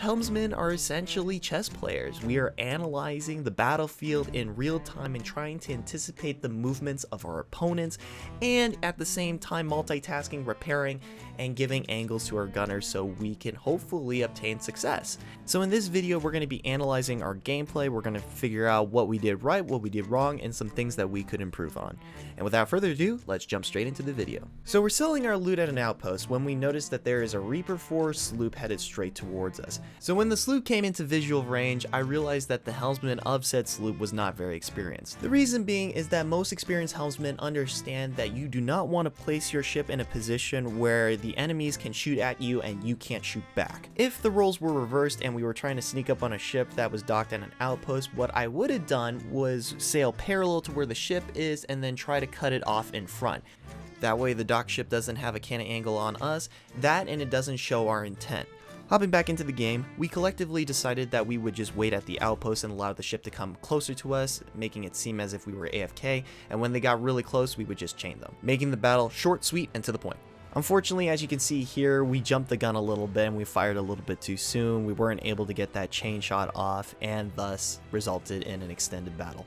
helmsmen are essentially chess players. We are analyzing the battlefield in real time and trying to anticipate the movements of our opponents, and at the same time multitasking, repairing, and giving angles to our gunners so we can hopefully obtain success. So in this video, we're going to be analyzing our gameplay. We're going to figure out what we did right, what we did wrong, and some things that we could improve on. And without further ado, let's jump straight into the video. So we're selling our loot at an outpost when we notice that there is a Reaper 4 sloop headed straight towards us. So when the sloop came into visual range, I realized that the helmsman of said sloop was not very experienced. The reason being is that most experienced helmsmen understand that you do not want to place your ship in a position where the enemies can shoot at you and you can't shoot back. If the roles were reversed and we were trying to sneak up on a ship that was docked at an outpost, what I would have done was sail parallel to where the ship is and then try to cut it off in front. That way the dock ship doesn't have a cannon angle on us, and it doesn't show our intent. Hopping back into the game, we collectively decided that we would just wait at the outpost and allow the ship to come closer to us, making it seem as if we were AFK, and when they got really close, we would just chain them, making the battle short, sweet, and to the point. Unfortunately, as you can see here, we jumped the gun a little bit and we fired a little bit too soon. We weren't able to get that chain shot off and thus resulted in an extended battle.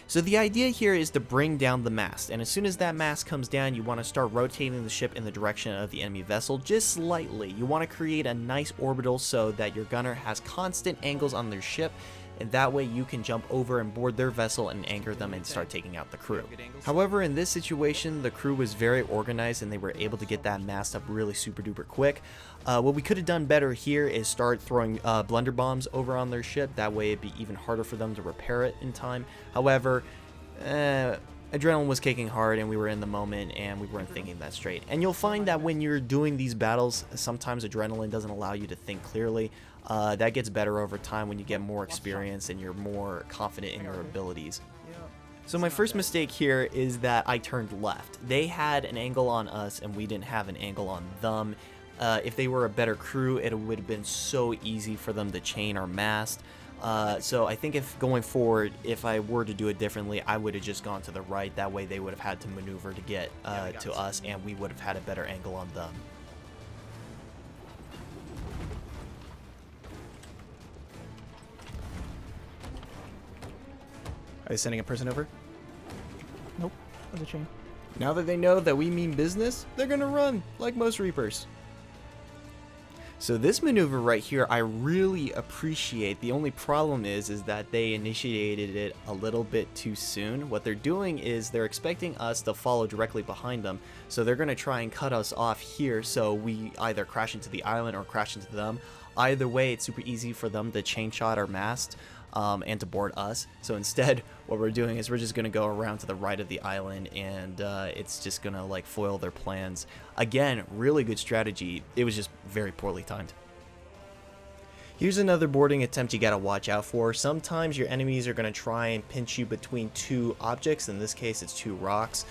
So the idea here is to bring down the mast, and as soon as that mast comes down, you want to start rotating the ship in the direction of the enemy vessel just slightly. You want to create a nice orbital so that your gunner has constant angles on their ship, and that way you can jump over and board their vessel and anchor them and start taking out the crew. However, in this situation, the crew was very organized and they were able to get that mast up really super duper quick. What we could have done better here is start throwing blunder bombs over on their ship. That way it'd be even harder for them to repair it in time. However, adrenaline was kicking hard and we were in the moment and we weren't thinking that straight. And you'll find that when you're doing these battles, sometimes adrenaline doesn't allow you to think clearly. That gets better over time when you get more experience and you're more confident in your abilities. So my first mistake here is that I turned left. They had an angle on us and we didn't have an angle on them. If they were a better crew, it would have been so easy for them to chain our mast. So I think if going forward, if I were to do it differently, I would have just gone to the right. That way they would have had to maneuver to get to us and we would have had a better angle on them. Are they sending a person over? Nope. There's a chain. Now that they know that we mean business, they're gonna run, like most Reapers. So this maneuver right here, I really appreciate. The only problem is that they initiated it a little bit too soon. What they're doing is they're expecting us to follow directly behind them. So they're gonna try and cut us off here so we either crash into the island or crash into them. Either way, it's super easy for them to chain shot our mast. And to board us. So instead, what we're doing is we're just going to go around to the right of the island and it's just going to like foil their plans. Again, really good strategy. It was just very poorly timed. Here's another boarding attempt you got to watch out for. Sometimes your enemies are going to try and pinch you between two objects. In this case, it's two rocks.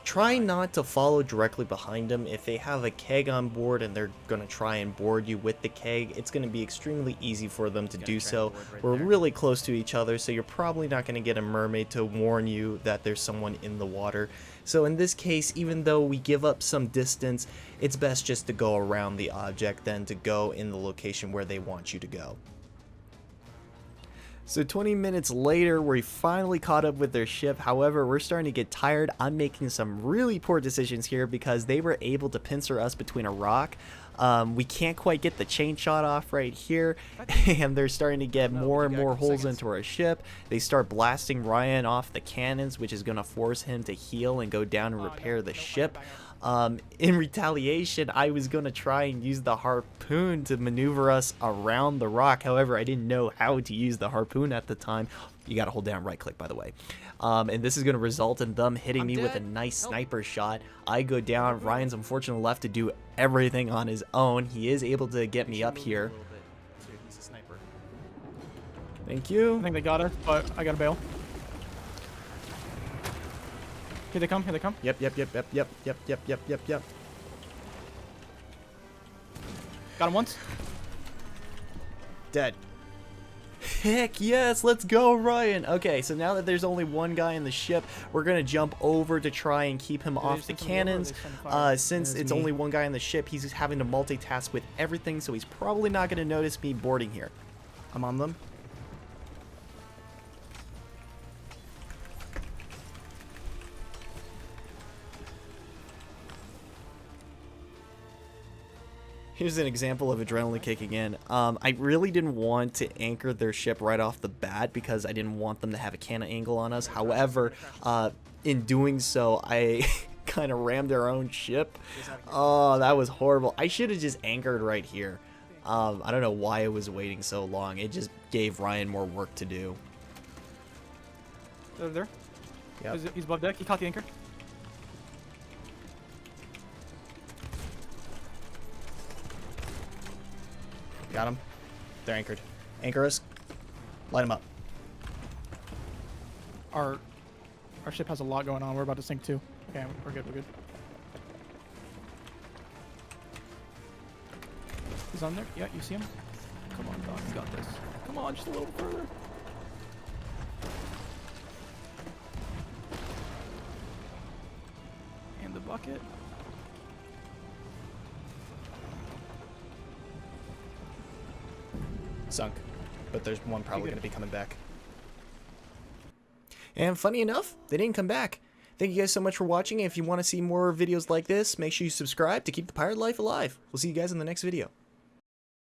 Try not to follow directly behind them. If they have a keg on board and they're going to try and board you with the keg, it's going to be extremely easy for them to do so. We're really close to each other, so you're probably not going to get a mermaid to warn you that there's someone in the water. So in this case, even though we give up some distance, it's best just to go around the object than to go in the location where they want you to go. So 20 minutes later, we finally caught up with their ship. However, we're starting to get tired. I'm making some really poor decisions here because they were able to pincer us between a rock. We can't quite get the chain shot off right here, and they're starting to get more and more holes into our ship. They start blasting Ryan off the cannons, which is going to force him to heal and go down and repair the ship. In retaliation, I was going to try and use the harpoon to maneuver us around the rock. However, I didn't know how to use the harpoon at the time. You got to hold down right click, by the way. And this is going to result in them hitting me with a nice sniper shot. I go down. Ryan's unfortunately left to do everything on his own. He is able to get me up here. Thank you. I think they got her, but I gotta bail. Here they come, here they come. Yep. Got him once. Dead. Heck yes, let's go, Ryan. Okay, so now that there's only one guy in the ship, we're gonna jump over to try and keep him off the cannons. Since it's only one guy in the ship, he's having to multitask with everything, so he's probably not gonna notice me boarding here. I'm on them. Here's an example of adrenaline kicking in. I really didn't want to anchor their ship right off the bat because I didn't want them to have a cannon angle on us. However, in doing so, I kind of rammed their own ship. Oh, that was horrible. I should have just anchored right here. I don't know why I was waiting so long. It just gave Ryan more work to do. Over there. Yep. He's above deck. He caught the anchor. Got him. They're anchored. Anchor us. Light them up. Our ship has a lot going on. We're about to sink too. Okay, we're good. We're good. He's on there. Yeah, you see him? Come on, Doc. You got this. Come on, just a little further. And the bucket. Sunk. But there's one probably going to be coming back. And funny enough, they didn't come back. Thank you guys so much for watching. If you want to see more videos like this, make sure you subscribe to keep the pirate life alive. We'll see you guys in the next video.